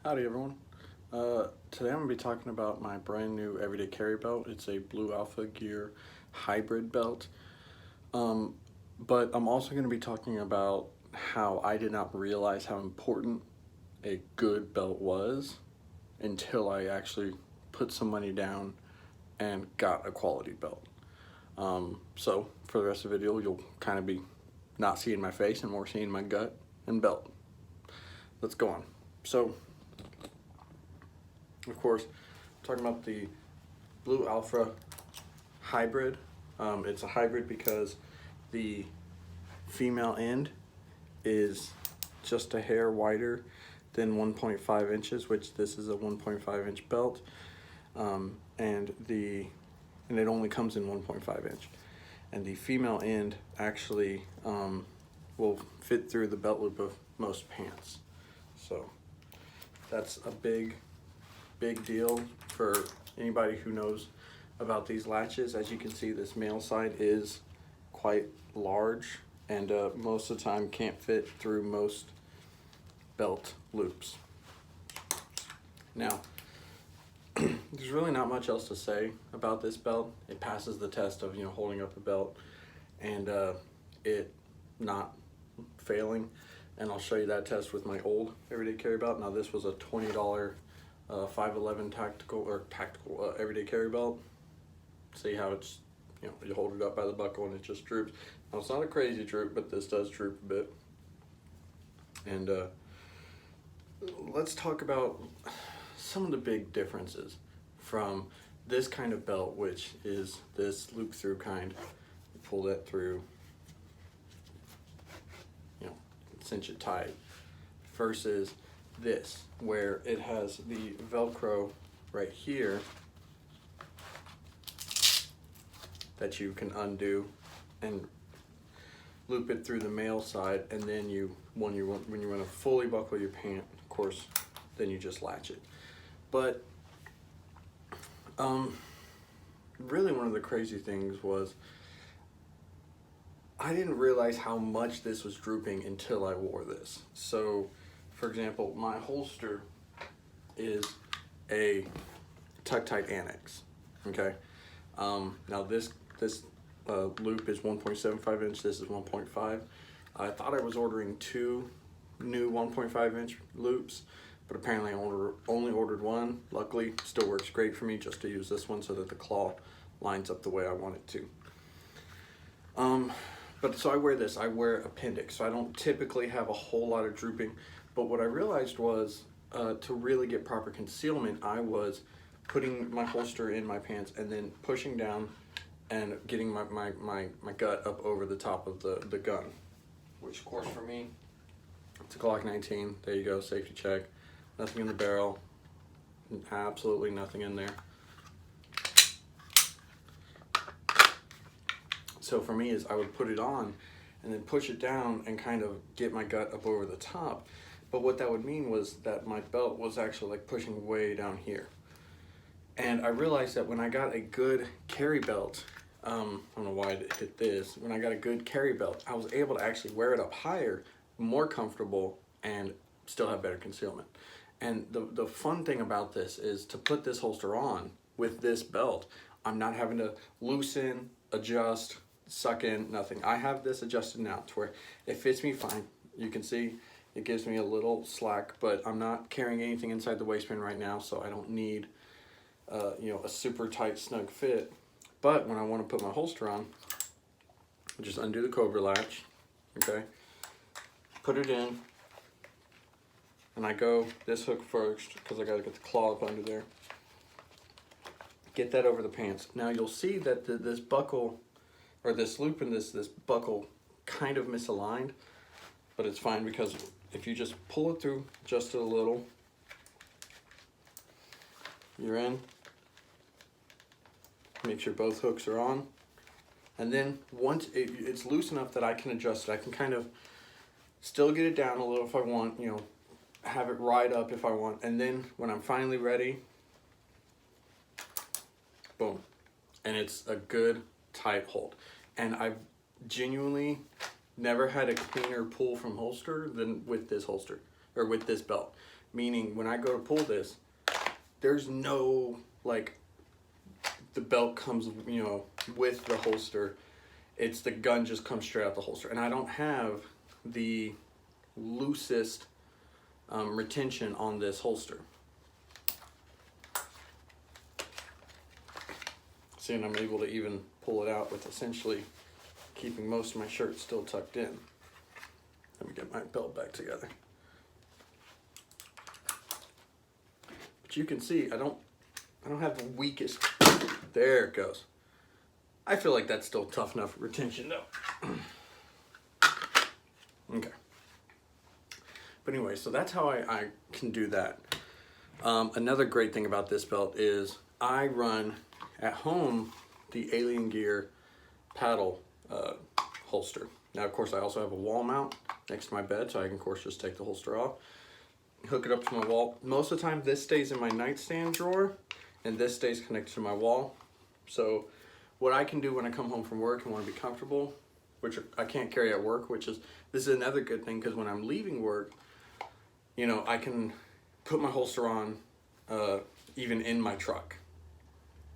Howdy everyone. Today I'm going to be talking about my brand new everyday carry belt. It's a Blue Alpha Gear hybrid belt. But I'm also going to be talking about how I did not realize how important a good belt was until I actually put some money down and got a quality belt. So for the rest of the video, you'll kind of be not seeing my face and more seeing my gut and belt. Let's go on. So, of course, talking about the Blue Alpha hybrid. It's a hybrid because the female end is just a hair wider than 1.5 inches, which this is a 1.5 inch belt, and it only comes in 1.5 inch. And the female end actually will fit through the belt loop of most pants. So that's a big deal for anybody who knows about these latches. As you can see, this male side is quite large and most of the time can't fit through most belt loops. Now, there's really not much else to say about this belt. It passes the test of holding up a belt and it not failing, and I'll show you that test with my old everyday carry belt. Now this was a $20 511 tactical everyday carry belt. See how it's, you hold it up by the buckle and it just droops. Now it's not a crazy droop, but this does droop a bit. And let's talk about some of the big differences from this kind of belt, which is this loop through kind. You pull that through, cinch it tight, versus this, where it has the Velcro right here that you can undo and loop it through the male side, and then when you want to fully buckle your pant, of course, then you just latch it. But really one of the crazy things was I didn't realize how much this was drooping until I wore this. So, for example, my holster is a tuck-tight annex, okay? Now this loop is 1.75 inch, this is 1.5. I thought I was ordering two new 1.5 inch loops, but apparently I only ordered one. Luckily, still works great for me just to use this one so that the claw lines up the way I want it to. But so I wear appendix, so I don't typically have a whole lot of drooping. But what I realized was, to really get proper concealment, I was putting my holster in my pants and then pushing down and getting my gut up over the top of the gun, which of course for me, it's a Glock 19. There you go, safety check. Nothing in the barrel, absolutely nothing in there. So for me, is I would put it on and then push it down and kind of get my gut up over the top. But what that would mean was that my belt was actually like pushing way down here. And I realized that when I got a good carry belt, I don't know why I hit this, when I got a good carry belt, I was able to actually wear it up higher, more comfortable, and still have better concealment. And the fun thing about this is to put this holster on with this belt, I'm not having to loosen, adjust, suck in, nothing. I have this adjusted now to where it fits me fine. You can see it gives me a little slack, but I'm not carrying anything inside the waistband right now, so I don't need a super tight snug fit. But when I want to put my holster on, I just undo the Cobra latch, okay, put it in, and I go this hook first because I got to get the claw up under there, get that over the pants. Now you'll see that this buckle, or this loop in this buckle, kind of misaligned, but it's fine because if you just pull it through just a little, you're in. Make sure both hooks are on, and then once it's loose enough that I can adjust it, I can kind of still get it down a little if I want, have it ride up if I want, and then when I'm finally ready, boom, and it's a good tight hold. And I've genuinely never had a cleaner pull from holster than with this holster, or with this belt. Meaning when I go to pull this, there's no, like, the belt comes, you know, with the holster. It's the gun just comes straight out the holster. And I don't have the loosest retention on this holster. See, and I'm able to even pull it out with essentially keeping most of my shirt still tucked in. Let me get my belt back together. But you can see I don't have the weakest. There it goes. I feel like that's still tough enough retention though. Okay. But anyway, so that's how I can do that. Another great thing about this belt is I run at home the Alien Gear paddle holster. Now, of course, I also have a wall mount next to my bed, so I can, of course, just take the holster off, hook it up to my wall. Most of the time, this stays in my nightstand drawer, and this stays connected to my wall. So what I can do when I come home from work and want to be comfortable, which I can't carry at work, this is another good thing, because when I'm leaving work, you know, I can put my holster on even in my truck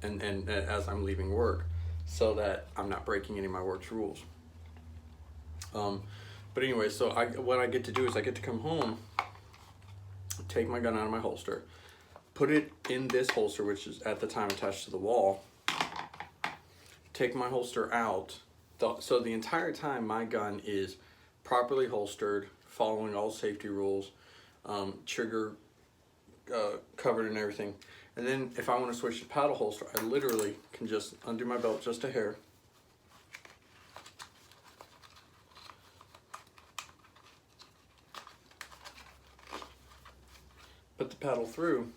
and as I'm leaving work, so that I'm not breaking any of my work's rules. But anyway, so what I get to do is I get to come home, take my gun out of my holster, put it in this holster, which is at the time attached to the wall, take my holster out. So the entire time my gun is properly holstered, following all safety rules, trigger covered and everything. And then if I want to switch to paddle holster, I literally can just undo my belt just a hair. Put the paddle through,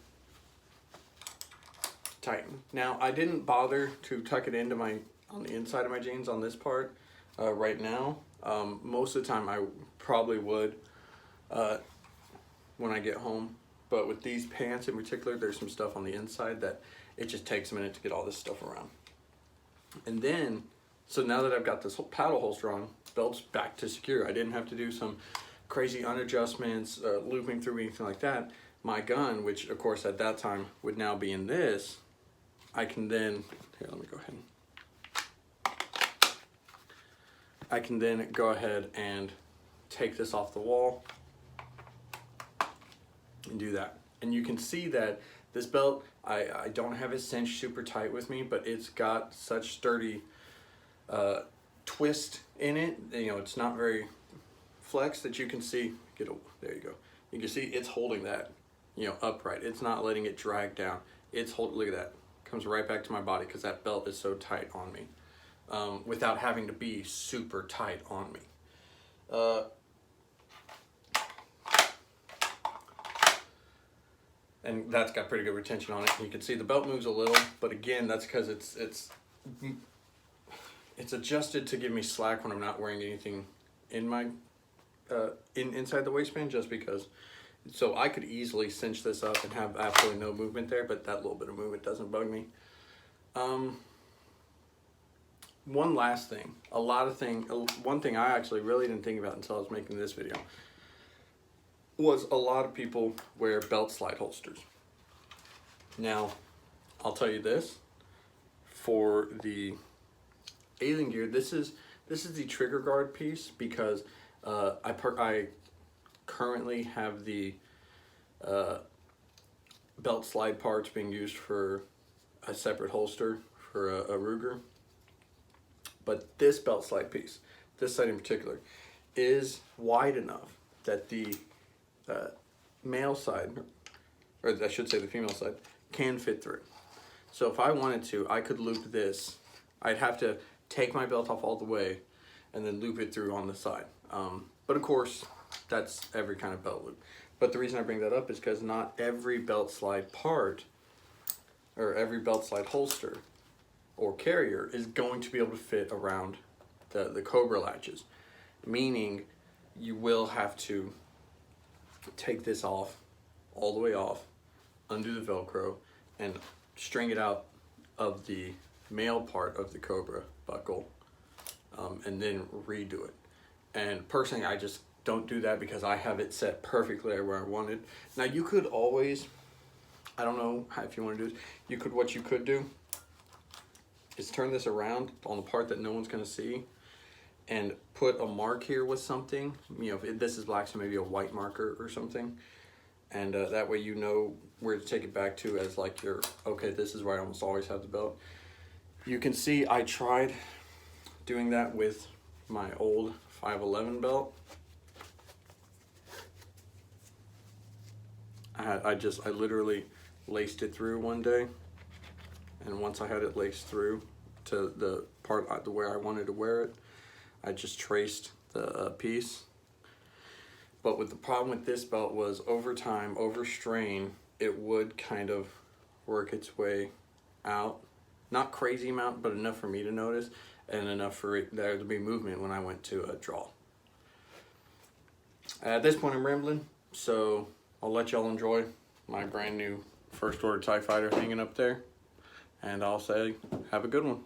tighten. Now, I didn't bother to tuck it into on the inside of my jeans on this part right now. Most of the time I probably would when I get home. But with these pants in particular, there's some stuff on the inside that it just takes a minute to get all this stuff around. And then, so now that I've got this paddle holster on, belt's back to secure. I didn't have to do some crazy unadjustments, looping through anything like that. My gun, which of course at that time would now be in this, I can then, here, let me go ahead. I can then go ahead and take this off the wall and do that. And you can see that this belt, I don't have it cinched super tight with me, but it's got such sturdy twist in it. You know, it's not very flexed, that you can see, there you go. You can see it's holding that, you know, upright. It's not letting it drag down. It's look at that, comes right back to my body because that belt is so tight on me, without having to be super tight on me. And that's got pretty good retention on it. You can see the belt moves a little, but again, that's because it's adjusted to give me slack when I'm not wearing anything in my inside the waistband, just because. So I could easily cinch this up and have absolutely no movement there, but that little bit of movement doesn't bug me. One last thing, one thing I actually really didn't think about until I was making this video was a lot of people wear belt slide holsters. Now, I'll tell you this, for the Alien Gear, this is the trigger guard piece, because I currently have the belt slide parts being used for a separate holster for a Ruger. But this belt slide piece, this side in particular, is wide enough that the male side, or I should say the female side, can fit through. So if I wanted to, I could loop this. I'd have to take my belt off all the way and then loop it through on the side. But of course, that's every kind of belt loop. But the reason I bring that up is because not every belt slide part, or every belt slide holster or carrier, is going to be able to fit around the Cobra latches. Meaning, you will have to take this off, all the way off, undo the Velcro, and string it out of the male part of the Cobra buckle, and then redo it. And personally, I just don't do that because I have it set perfectly where I wanted. Now you could always, I don't know if you want to do this, what you could do is turn this around on the part that no one's going to see and put a mark here with something. You know, if this is black, so maybe a white marker or something. And that way you know where to take it back to as like your, okay, this is where I almost always have the belt. You can see I tried doing that with my old 511 belt. I literally laced it through one day, and once I had it laced through to the part where I wanted to wear it, I just traced the piece. But with the problem with this belt was over time, over strain, it would kind of work its way out. Not crazy amount, but enough for me to notice, and enough for there to be movement when I went to draw. At this point I'm rambling, so I'll let y'all enjoy my brand new first order TIE Fighter hanging up there, and I'll say have a good one.